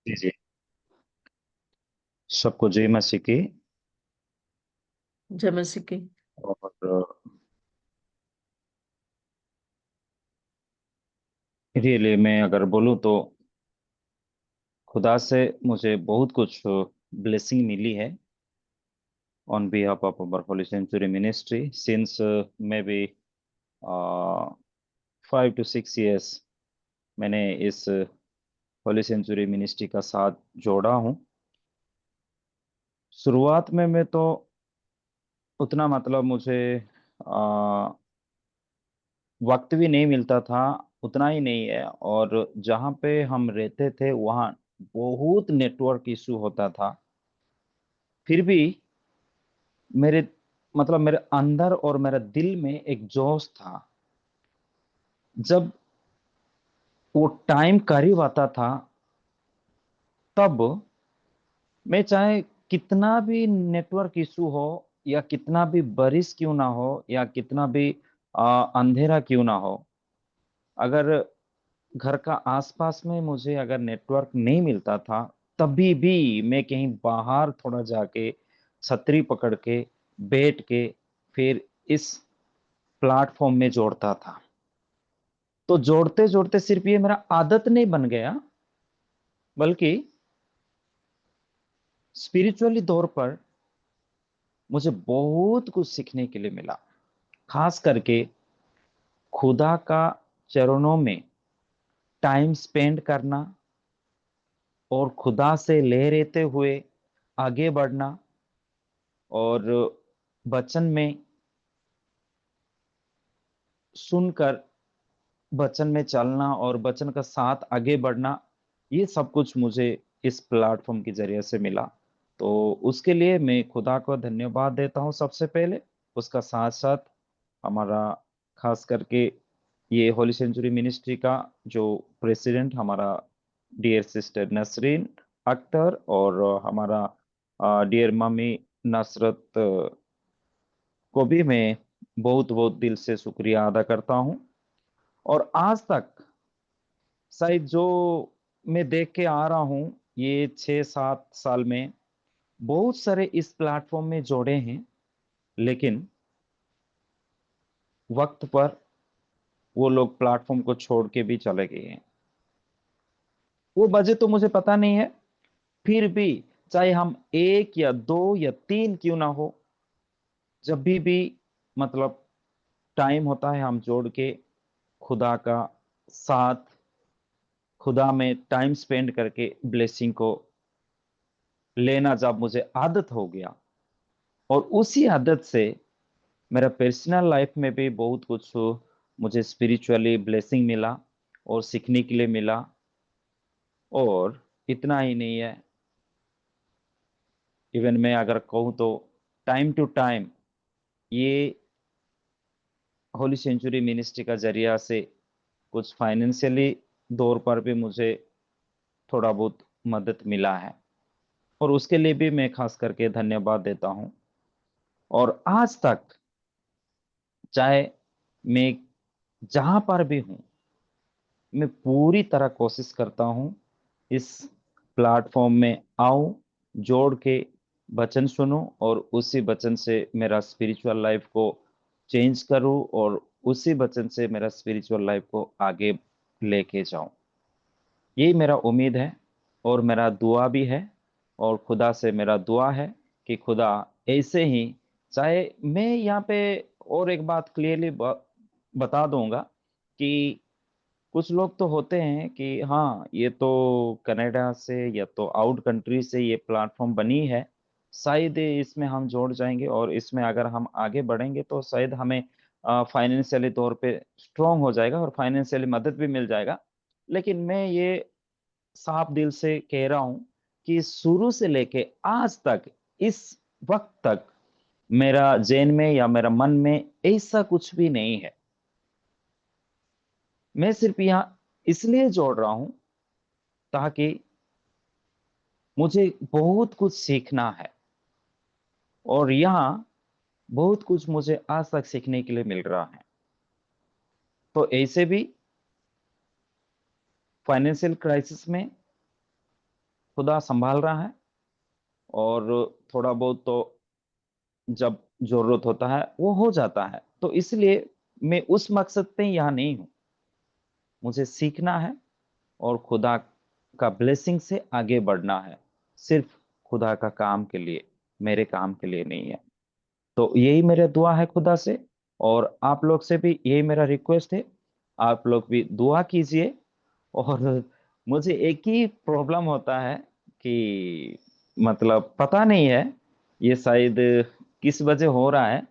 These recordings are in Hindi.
जी जी। सबको जय मसीह की। जय मसीह की। और रियली मैं अगर बोलूं तो खुदा से मुझे बहुत कुछ ब्लेसिंग मिली है on behalf of our holy century ministry since maybe 5 to 6 years मैंने इस होली सेंचुरी मिनिस्ट्री का साथ जोड़ा हूं। शुरुआत में मैं तो उतना मतलब मुझे आ, वक्त भी नहीं मिलता था, उतना ही नहीं है। और जहाँ पे हम रहते थे वहाँ बहुत नेटवर्क इशू होता था। फिर भी मेरे मतलब मेरे अंदर और मेरे दिल में एक जोश था। जब वो टाइम करीब आता था तब मैं चाहे कितना भी नेटवर्क इशू हो या कितना भी बारिश क्यों ना हो या कितना भी अंधेरा क्यों ना हो, अगर घर का आसपास में मुझे अगर नेटवर्क नहीं मिलता था तभी भी मैं कहीं बाहर थोड़ा जाके छतरी पकड़ के बैठ के फिर इस प्लेटफॉर्म में जोड़ता था। तो जोड़ते जोड़ते सिर्फ ये मेरा आदत नहीं बन गया, बल्कि स्पिरिचुअली तौर पर मुझे बहुत कुछ सीखने के लिए मिला। खास करके खुदा का चरणों में टाइम स्पेंड करना और खुदा से लहराते हुए आगे बढ़ना और वचन में सुनकर वचन में चलना और वचन का साथ आगे बढ़ना, ये सब कुछ मुझे इस प्लेटफॉर्म के जरिए से मिला। तो उसके लिए मैं खुदा को धन्यवाद देता हूँ सबसे पहले। उसका साथ साथ हमारा खास करके ये होली सेंचुरी मिनिस्ट्री का जो प्रेसिडेंट हमारा डियर सिस्टर नसरीन अख्तर और हमारा डियर मम्मी नसरत को भी मैं बहुत बहुत दिल से शुक्रिया अदा करता हूँ। और आज तक शायद जो मैं देख के आ रहा हूँ ये 6-7 साल में बहुत सारे इस प्लेटफॉर्म में जोड़े हैं, लेकिन वक्त पर वो लोग प्लेटफॉर्म को छोड़ के भी चले गए हैं। वो वजह तो मुझे पता नहीं है। फिर भी चाहे हम एक या दो या तीन क्यों ना हो, जब भी मतलब टाइम होता है हम जोड़ के खुदा का साथ, खुदा में टाइम स्पेंड करके ब्लेसिंग को लेना जब मुझे आदत हो गया, और उसी आदत से मेरा पर्सनल लाइफ में भी बहुत कुछ मुझे स्पिरिचुअली ब्लेसिंग मिला और सीखने के लिए मिला। और इतना ही नहीं है, इवन मैं अगर कहूँ तो टाइम टू टाइम ये होली सेंचुरी मिनिस्ट्री का जरिया से कुछ फाइनेंशियली तौर पर भी मुझे थोड़ा बहुत मदद मिला है, और उसके लिए भी मैं खास करके धन्यवाद देता हूँ। और आज तक चाहे मैं जहां पर भी हूँ, मैं पूरी तरह कोशिश करता हूँ इस प्लेटफॉर्म में आऊं, जोड़ के वचन सुनूं और उसी वचन से मेरा स्पिरिचुअल लाइफ को चेंज करूं और उसी वचन से मेरा स्पिरिचुअल लाइफ को आगे लेके जाऊं। यही मेरा उम्मीद है और मेरा दुआ भी है। और खुदा से मेरा दुआ है कि खुदा ऐसे ही, चाहे मैं यहाँ पे और एक बात क्लियरली बता दूंगा कि कुछ लोग तो होते हैं कि हाँ ये तो कनाडा से या तो आउट कंट्री से ये प्लेटफॉर्म बनी है, शायद इसमें हम जोड़ जाएंगे और इसमें अगर हम आगे बढ़ेंगे तो शायद हमें फाइनेंशियली तौर पे स्ट्रांग हो जाएगा और फाइनेंशियली मदद भी मिल जाएगा। लेकिन मैं ये साफ दिल से कह रहा हूं कि शुरू से लेके आज तक, इस वक्त तक मेरा जहन में या मेरा मन में ऐसा कुछ भी नहीं है। मैं सिर्फ यहाँ इसलिए जोड़ रहा हूं ताकि मुझे बहुत कुछ सीखना है, और यहाँ बहुत कुछ मुझे आज तक सीखने के लिए मिल रहा है। तो ऐसे भी फाइनेंशियल क्राइसिस में खुदा संभाल रहा है, और थोड़ा बहुत तो जब जरूरत होता है वो हो जाता है। तो इसलिए मैं उस मकसद पे यहाँ नहीं हूँ। मुझे सीखना है और खुदा का ब्लेसिंग से आगे बढ़ना है, सिर्फ खुदा का काम के लिए, मेरे काम के लिए नहीं है। तो यही मेरा दुआ है खुदा से, और आप लोग से भी यही मेरा रिक्वेस्ट है, आप लोग भी दुआ कीजिए। और मुझे एक ही प्रॉब्लम होता है कि मतलब पता नहीं है ये शायद किस वजह हो रहा है।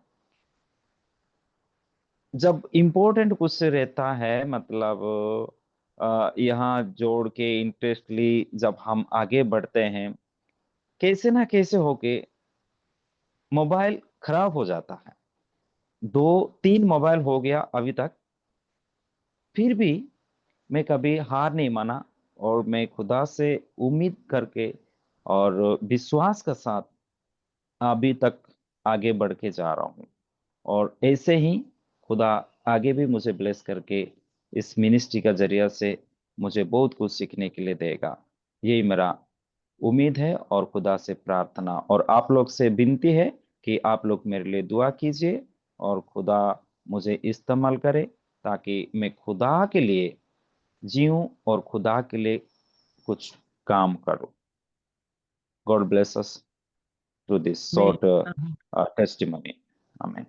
जब इम्पोर्टेंट कुछ रहता है, मतलब यहाँ जोड़ के इंटरेस्टली जब हम आगे बढ़ते हैं, कैसे ना कैसे होके मोबाइल खराब हो जाता है। 2-3 मोबाइल हो गया अभी तक, फिर भी मैं कभी हार नहीं माना, और मैं खुदा से उम्मीद करके और विश्वास के साथ अभी तक आगे बढ़ के जा रहा हूँ। और ऐसे ही खुदा आगे भी मुझे ब्लेस करके इस मिनिस्ट्री का जरिया से मुझे बहुत कुछ सीखने के लिए देगा, यही मेरा उम्मीद है। और खुदा से प्रार्थना और आप लोग से विनती है कि आप लोग मेरे लिए दुआ कीजिए, और खुदा मुझे इस्तेमाल करे, ताकि मैं खुदा के लिए जीऊं और खुदा के लिए कुछ काम करूं। God bless us through this मैं शॉर्ट टेस्टिमनी। आमीन।